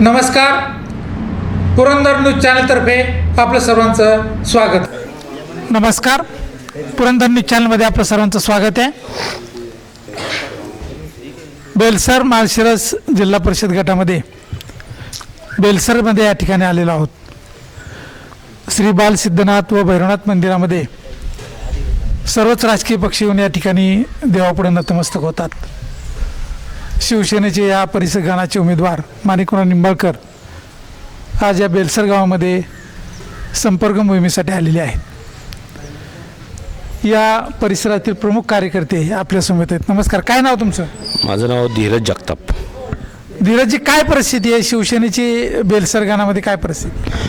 नमस्कार, पुरंदर न्यूज चॅनलतर्फे आपलं सर्वांचं स्वागत. नमस्कार, पुरंदर न्यूज चॅनलमध्ये आपलं सर्वांचं स्वागत आहे. बेलसर माळशिरस जिल्हा परिषद गटामध्ये बेलसरमध्ये या ठिकाणी आलेलो आहोत. श्री बाल सिद्धनाथ व भैरवनाथ मंदिरामध्ये सर्वच राजकीय पक्ष येऊन या ठिकाणी देवापुढे नतमस्तक होतात. शिवसेनेचे या परिसर गणाचे उमेदवार माणिकराव निंबाळकर आज या बेलसर गावामध्ये संपर्क मोहिमेसाठी आलेले आहेत. या परिसरातील प्रमुख कार्यकर्ते आपल्यासमोर आहेत. नमस्कार, काय नाव तुमचं? माझं नाव धीरज जगताप. धीरजजी, काय परिस्थिती आहे शिवसेनेची बेलसर गावामध्ये, काय परिस्थिती?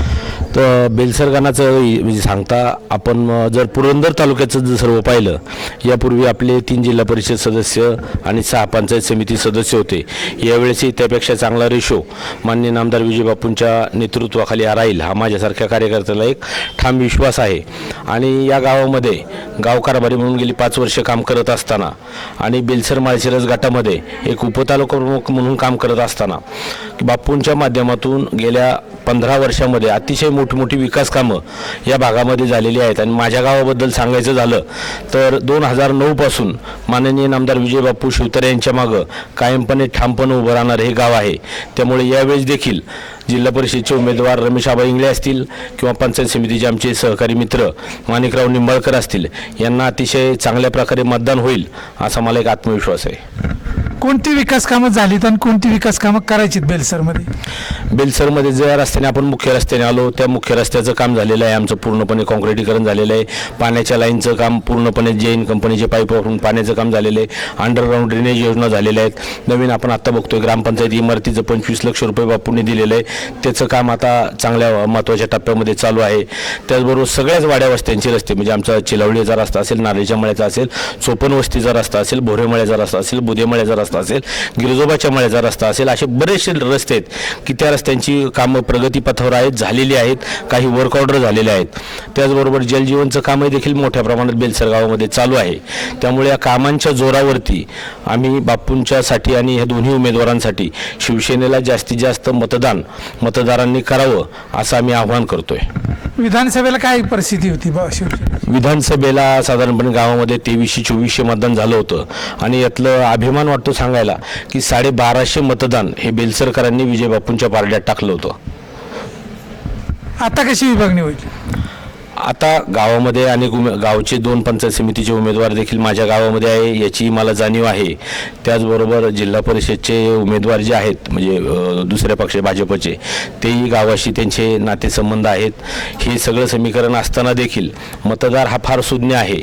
तर बेलसर गाणाचं म्हणजे सांगता आपण जर पुरंदर तालुक्याचं जर सर्व पाहिलं, यापूर्वी आपले 3 जिल्हा परिषद सदस्य आणि 6 पंचायत समिती सदस्य होते. यावेळेसही त्यापेक्षा चांगला रेशो माननीय नामदार विजय बापूंच्या नेतृत्वाखाली राहील हा माझ्यासारख्या कार्यकर्त्याला एक ठाम विश्वास आहे. आणि या गावामध्ये गावकारभारी म्हणून गेली 5 वर्ष काम करत असताना आणि बेलसर माळशिरस गटामध्ये एक उपतालुका प्रमुख म्हणून काम करत असताना बापूंच्या माध्यमातून गेल्या 15 वर्षामध्ये अतिशय मोठी विकास कामं या भागामध्ये झालेली आहेत. आणि माझ्या गावाबद्दल सांगायचं झालं तर 2009 पासून माननीय नामदार विजय बापू शिवतारे यांच्या मागं कायमपणे ठामपणे उभं राहणारं हे गाव आहे. त्यामुळे यावेळेस देखील जिल्हा परिषदेचे उमेदवार रमेश आबा इंगळे असतील किंवा पंचायत समितीचे आमचे सहकारी मित्र माणिकराव निंबाळकर असतील, यांना अतिशय चांगल्या प्रकारे मतदान होईल असा मला एक आत्मविश्वास आहे. कोणती विकास कामं झालीत आणि कोणती विकास कामं करायचीत बेलसरमध्ये? बेलसरमध्ये ज्या रस्त्याने आपण मुख्य रस्त्याने आलो त्या मुख्य रस्त्याचं काम झालेलं आहे. आमचं पूर्णपणे काँक्रिटीकरण झालेलं आहे. पाण्याच्या लाईनचं काम पूर्णपणे जैन कंपनीचे पाईप वापरून पाण्याचं काम झालेलं आहे. अंडरग्राऊंड ड्रेनेज योजना झालेल्या आहेत. नवीन आपण आत्ता बघतोय ग्रामपंचायत इमारतीचं 25 लाख रुपये बापूंनी दिलेलं आहे. त्याचं काम आता चांगल्या महत्त्वाच्या टप्प्यामध्ये चालू आहे. त्याचबरोबर सगळ्याच वाड्या वस्त्यांचे रस्ते म्हणजे आमचा चिलावळीचा रस्ता असेल, नारेच्या मळ्याचा असेल, चोपन वस्तीचा रस्ता असेल, भोरेमळ्याचा रस्ता असेल, बुधेमळ्याचा रस्ता असेल, गिरजोबाच्या मळ्याचा रस्ता असेल, असे बरेचसे रस्ते आहेत की त्या रस्त्यांची कामं प्रगतीपथावर आहेत, झालेली आहेत. काही वर्क ऑर्डर झालेले आहेत. त्याचबरोबर जलजीवनचं कामही देखील मोठ्या प्रमाणात बेलसर गावामध्ये चालू आहे. त्यामुळे या कामांच्या जोरावरती आम्ही बापूंच्यासाठी आणि ह्या दोन्ही उमेदवारांसाठी शिवसेनेला जास्तीत जास्त मतदारांनी करावं असं आम्ही आवाहन करतोय. विधानसभेला काय परिस्थिती होती शिवसेना? विधानसभेला साधारणपणे गावामध्ये 2324 मतदान झालं होतं. आणि यातलं अभिमान वाटतो सांगायला की 1250 मतदान हे बेलसरकरांनी विजय बापूंच्या पारड्यात टाकलं होतं. आता कशी विभागणी होईल? आता गावामध्ये अनेक गावचे 2 पंचायत समितीचे उमेदवार देखील माझ्या गावामध्ये आहे याची मला जाणीव आहे. त्याचबरोबर जिल्हा परिषदचे उमेदवार जे आहेत म्हणजे दुसऱ्या पक्ष भाजपचे तेही गावाशी त्यांचे नातेसंबंध आहेत. हे सगळं समीकरण असताना देखील मतदार हा फार सुज्ञ आहे,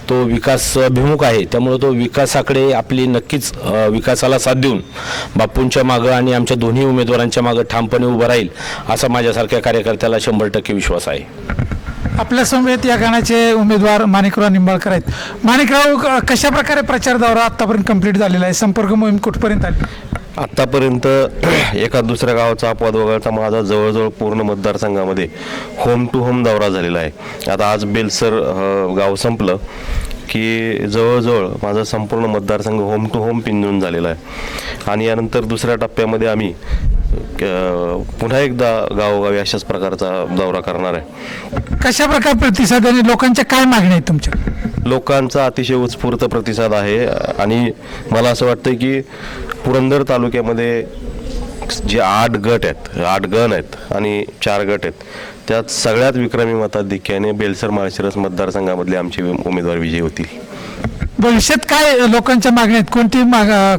तो विकास अभिमुख आहे. त्यामुळे तो विकासाकडे आपली नक्कीच विकासाला साथ देऊन बापूंच्या मागं आणि आमच्या दोन्ही उमेदवारांच्या मागं ठामपणे उभं राहील असा माझ्यासारख्या कार्यकर्त्याला 100% विश्वास आहे. आपल्या समवेत या गणाचे उमेदवार माणिकराव निंबाळकर आहेत. माणिकराव, कशा प्रकारे प्रचार दौरा आतापर्यंत कंप्लीट झालेला आहे? संपर्क मोहीम कुठपर्यंत आली? आत्तापर्यंत एका दुसऱ्या गावाचा अपवाद वगळता माझा जवळजवळ पूर्ण मतदारसंघामध्ये होम टू होम दौरा झालेला आहे. आता आज बेलसर गाव संपलं की जवळजवळ माझा संपूर्ण मतदारसंघ होम टू होम पिंजून झालेला आहे. आणि यानंतर दुसऱ्या टप्प्यामध्ये आम्ही पुन्हा एकदा गावोगावी अशाच प्रकारचा दौरा करणार आहे. कशा प्रकारे प्रतिसाद आणि लोकांच्या काय मागण्या आहेत तुमच्या? लोकांचा अतिशय उत्स्फूर्त प्रतिसाद आहे. आणि मला असं वाटतं की पुरंदर तालुक्यामध्ये जे 8 गट आहेत, 8 गण आहेत आणि 4 गट आहेत, त्यात सगळ्यात विक्रमी मताधिक्याने बेलसर माळशिरस मतदारसंघामधले आमचे उमेदवार विजयी होतील. भविष्यात काय लोकांच्या मागण्या आहेत? कोणती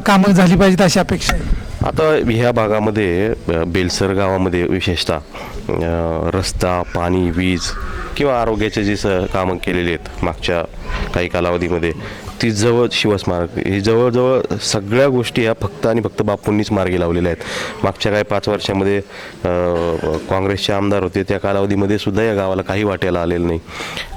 कामं झाली पाहिजेत अशी अपेक्षा आहे? आता ह्या भागामध्ये बेलसर गावामध्ये विशेषतः रस्ता, पाणी, वीज किंवा आरोग्याचे जे कामं केलेली आहेत मागच्या काही कालावधीमध्ये, ती शिवस्मारक ही जवळजवळ सगळ्या गोष्टी ह्या फक्त आणि फक्त बापूंनीच मार्गी लावलेल्या आहेत. मागच्या काही 5 वर्षामध्ये काँग्रेसचे आमदार होते त्या कालावधीमध्ये सुद्धा या गावाला काही वाट्याला आलेलं नाही.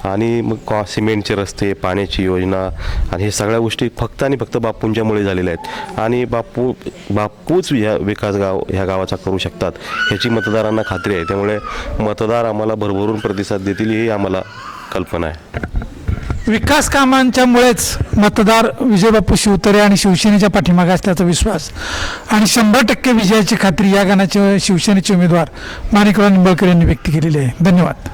आणि मग सिमेंटचे रस्ते, पाण्याची योजना आणि हे सगळ्या गोष्टी फक्त आणि फक्त बापूंच्यामुळे झालेल्या आहेत. आणि बापूच ह्या विकास ह्या गावाचा करू शकतात ह्याची मतदारांना खात्री आहे. त्यामुळे मतदार आम्हाला भरभरून प्रतिसाद देतील ही आम्हाला कल्पना आहे. विकास कामांच्यामुळेच मतदार विजयबापू शिवतरे आणि शिवसेनेच्या पाठीमागे असल्याचा विश्वास आणि 100% विजयाची खात्री या गणाचे शिवसेनेचे उमेदवार माणिकराव निंबाळकर यांनी व्यक्त केलेली आहे. धन्यवाद.